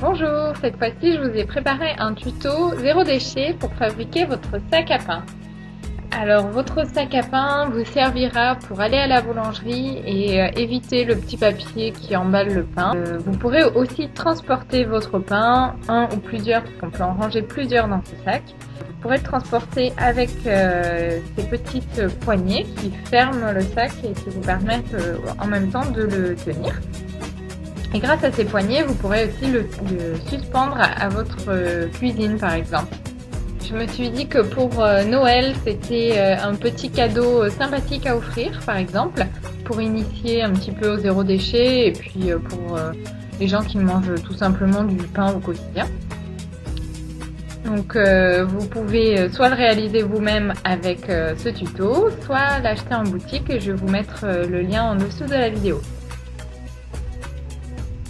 Bonjour, cette fois-ci je vous ai préparé un tuto zéro déchet pour fabriquer votre sac à pain. Alors votre sac à pain vous servira pour aller à la boulangerie et éviter le petit papier qui emballe le pain. Vous pourrez aussi transporter votre pain, un ou plusieurs, parce qu'on peut en ranger plusieurs dans ce sac. Vous pourrez le transporter avec ces petites poignées qui ferment le sac et qui vous permettent en même temps de le tenir. Et grâce à ces poignées, vous pourrez aussi le suspendre à votre cuisine par exemple. Je me suis dit que pour Noël, c'était un petit cadeau sympathique à offrir par exemple, pour initier un petit peu au zéro déchet et puis pour les gens qui mangent tout simplement du pain au quotidien. Donc vous pouvez soit le réaliser vous-même avec ce tuto, soit l'acheter en boutique et je vais vous mettre le lien en dessous de la vidéo.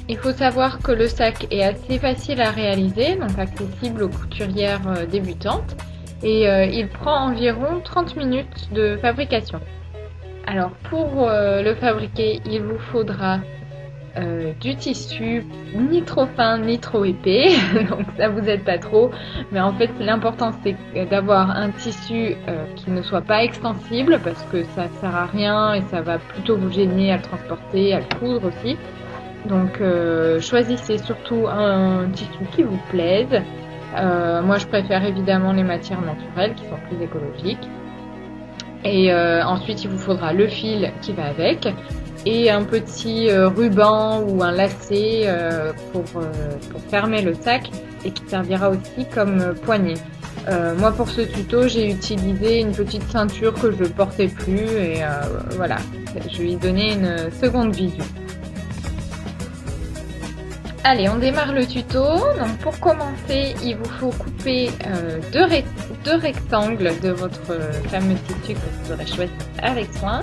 Il faut savoir que le sac est assez facile à réaliser, donc accessible aux couturières débutantes, et il prend environ 30 minutes de fabrication. Alors pour le fabriquer, il vous faudra du tissu ni trop fin ni trop épais, donc ça vous aide pas trop, mais en fait l'important c'est d'avoir un tissu qui ne soit pas extensible parce que ça sert à rien et ça va plutôt vous gêner à le transporter, à le coudre aussi. Donc choisissez surtout un tissu qui vous plaise. Moi je préfère évidemment les matières naturelles qui sont plus écologiques. Et ensuite il vous faudra le fil qui va avec et un petit ruban ou un lacet pour fermer le sac et qui servira aussi comme poignée. Moi pour ce tuto j'ai utilisé une petite ceinture que je ne portais plus et voilà, je lui ai donné une seconde vie. Allez, on démarre le tuto. Donc pour commencer, il vous faut couper deux rectangles de votre fameux tissu que vous aurez choisi avec soin.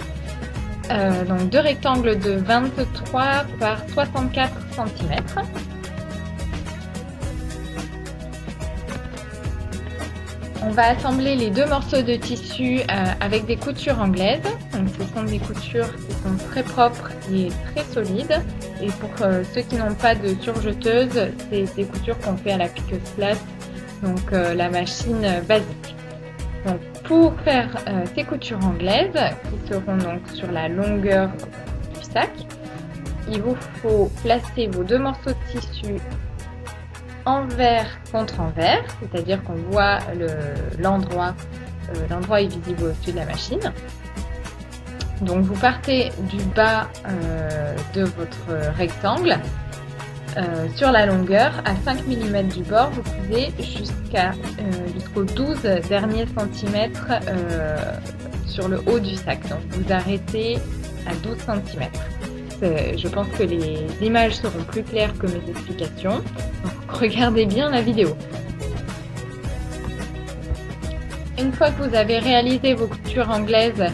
Donc deux rectangles de 23 par 64 cm. On va assembler les deux morceaux de tissu avec des coutures anglaises. Donc ce sont des coutures qui sont très propres et très solides. Et pour ceux qui n'ont pas de surjeteuse, c'est des coutures qu'on fait à la piqueuse plate, donc la machine basique. Donc pour faire ces coutures anglaises, qui seront donc sur la longueur du sac, il vous faut placer vos deux morceaux de tissu envers contre envers, c'est-à-dire qu'on voit l'endroit est visible au-dessus de la machine. Donc vous partez du bas de votre rectangle sur la longueur à 5 mm du bord, vous cousez jusqu'aux 12 derniers centimètres sur le haut du sac. Donc vous arrêtez à 12 cm. Je pense que les images seront plus claires que mes explications. Donc regardez bien la vidéo. Une fois que vous avez réalisé vos coutures anglaises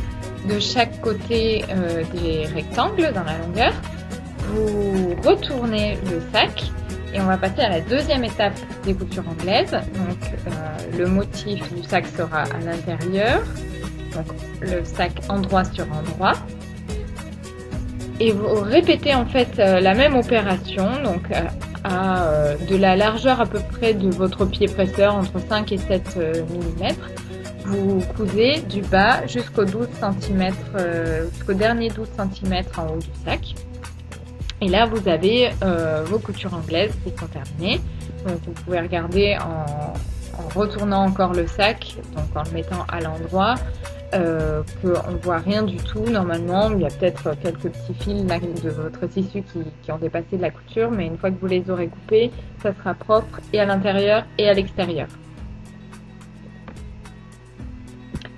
de chaque côté des rectangles dans la longueur, vous retournez le sac et on va passer à la deuxième étape des coutures anglaises. Donc le motif du sac sera à l'intérieur, donc le sac endroit sur endroit. Et vous répétez en fait la même opération, donc à de la largeur à peu près de votre pied presseur, entre 5 et 7 mm. Vous cousez du bas jusqu'au 12 cm, jusqu'au dernier 12 cm en haut du sac. Et là, vous avez vos coutures anglaises qui sont terminées. Donc, vous pouvez regarder en retournant encore le sac, donc en le mettant à l'endroit, qu'on ne voit rien du tout normalement. Il y a peut-être quelques petits fils là, de votre tissu qui ont dépassé de la couture, mais une fois que vous les aurez coupés, ça sera propre et à l'intérieur et à l'extérieur.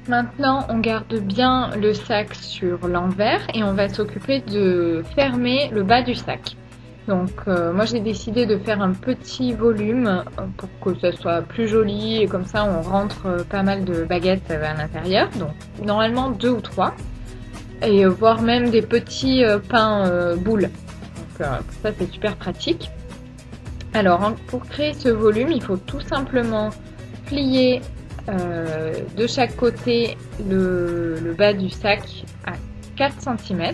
Maintenant, on garde bien le sac sur l'envers et on va s'occuper de fermer le bas du sac. Donc moi j'ai décidé de faire un petit volume pour que ça soit plus joli et comme ça on rentre pas mal de baguettes à l'intérieur. Donc normalement 2 ou 3 et voire même des petits pains boules. Donc ça c'est super pratique. Alors pour créer ce volume, il faut tout simplement plier de chaque côté le bas du sac à 4 cm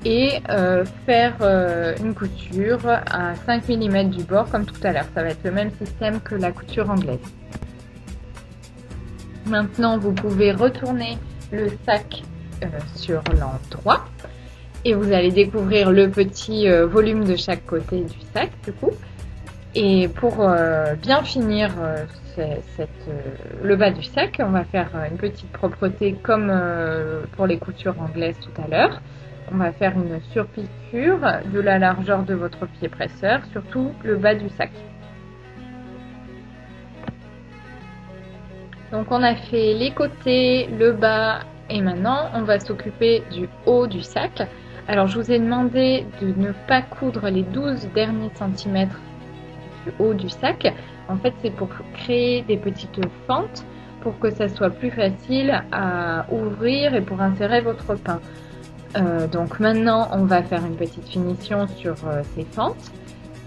et faire une couture à 5 mm du bord comme tout à l'heure. Ça va être le même système que la couture anglaise. Maintenant, vous pouvez retourner le sac sur l'endroit et vous allez découvrir le petit volume de chaque côté du sac du coup. Et pour bien finir le bas du sac, on va faire une petite propreté comme pour les coutures anglaises tout à l'heure. On va faire une surpiqûre de la largeur de votre pied presseur, surtout le bas du sac. Donc on a fait les côtés, le bas et maintenant on va s'occuper du haut du sac. Alors je vous ai demandé de ne pas coudre les 12 derniers centimètres du haut du sac. En fait c'est pour créer des petites fentes pour que ça soit plus facile à ouvrir et pour insérer votre pain. Donc maintenant on va faire une petite finition sur ces fentes.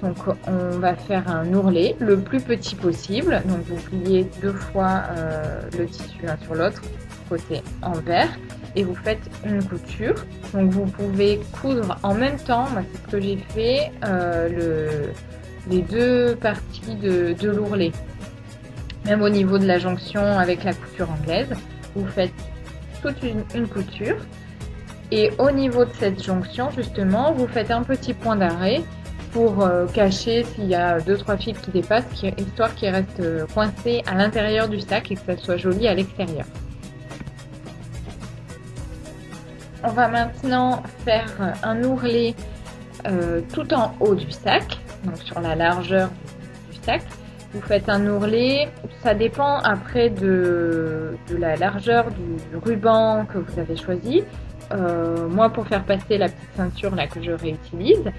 Donc on va faire un ourlet le plus petit possible. Donc vous pliez 2 fois le tissu l'un sur l'autre, côté envers, et vous faites une couture. Donc vous pouvez coudre en même temps, moi c'est ce que j'ai fait, les 2 parties de l'ourlet. Même au niveau de la jonction avec la couture anglaise, vous faites toute une couture. Et au niveau de cette jonction, justement, vous faites un petit point d'arrêt pour cacher s'il y a 2-3 fils qui dépassent, histoire qu'ils restent coincés à l'intérieur du sac et que ça soit joli à l'extérieur. On va maintenant faire un ourlet tout en haut du sac, donc sur la largeur du sac. Vous faites un ourlet, ça dépend après de la largeur du ruban que vous avez choisi. Moi pour faire passer la petite ceinture là que je réutilise,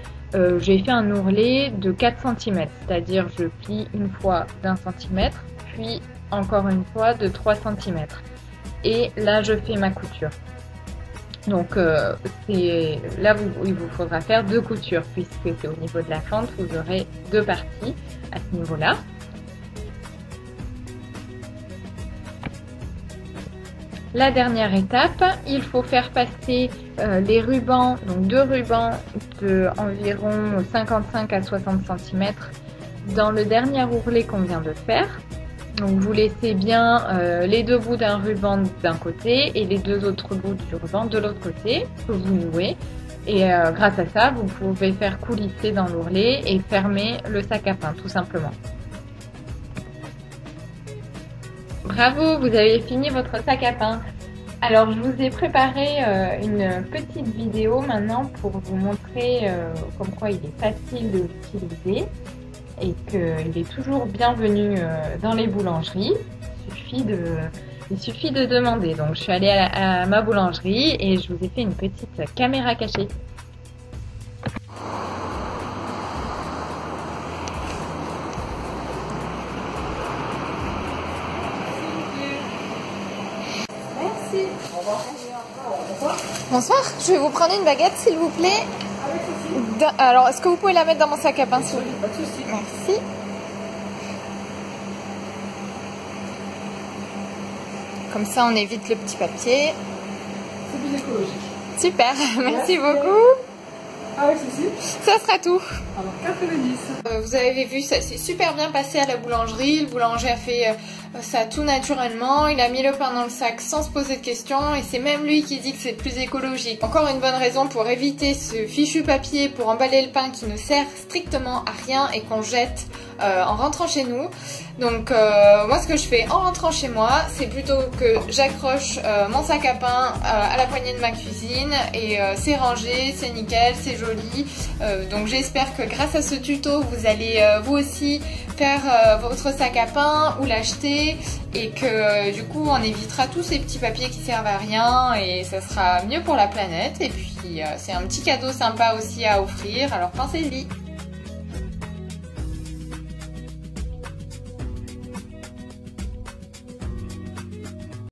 j'ai fait un ourlet de 4 cm, c'est-à-dire je plie une fois d'1 cm, puis encore une fois de 3 cm. Et là je fais ma couture. Donc là il vous faudra faire 2 coutures puisque c'est au niveau de la fente, vous aurez 2 parties à ce niveau-là. La dernière étape, il faut faire passer les rubans, donc 2 rubans de environ 55 à 60 cm dans le dernier ourlet qu'on vient de faire. Donc vous laissez bien les 2 bouts d'un ruban d'un côté et les 2 autres bouts du ruban de l'autre côté que vous nouez. Et grâce à ça, vous pouvez faire coulisser dans l'ourlet et fermer le sac à pain tout simplement. Bravo, vous avez fini votre sac à pain. Alors je vous ai préparé une petite vidéo maintenant pour vous montrer comme quoi il est facile de l'utiliser et qu'il est toujours bienvenu dans les boulangeries. Il suffit de demander. Donc je suis allée à ma boulangerie et je vous ai fait une petite caméra cachée. Bonsoir, je vais vous prendre une baguette s'il vous plaît. Alors, est-ce que vous pouvez la mettre dans mon sac à pain s'il vous plaît? Pas de souci. Merci. Comme ça, on évite le petit papier. C'est plus écologique. Super, merci beaucoup. Ah oui, si. Ça sera tout. Alors, 90. Vous avez vu, ça s'est super bien passé à la boulangerie. Le boulanger a fait ça tout naturellement. Il a mis le pain dans le sac sans se poser de questions. Et c'est même lui qui dit que c'est plus écologique. Encore une bonne raison pour éviter ce fichu papier pour emballer le pain qui ne sert strictement à rien et qu'on jette en rentrant chez nous. Donc moi ce que je fais en rentrant chez moi, c'est plutôt que j'accroche mon sac à pain à la poignée de ma cuisine et c'est rangé, c'est nickel, c'est joli. Donc j'espère que grâce à ce tuto vous allez vous aussi faire votre sac à pain ou l'acheter et que du coup on évitera tous ces petits papiers qui servent à rien et ça sera mieux pour la planète et puis c'est un petit cadeau sympa aussi à offrir, alors pensez-y.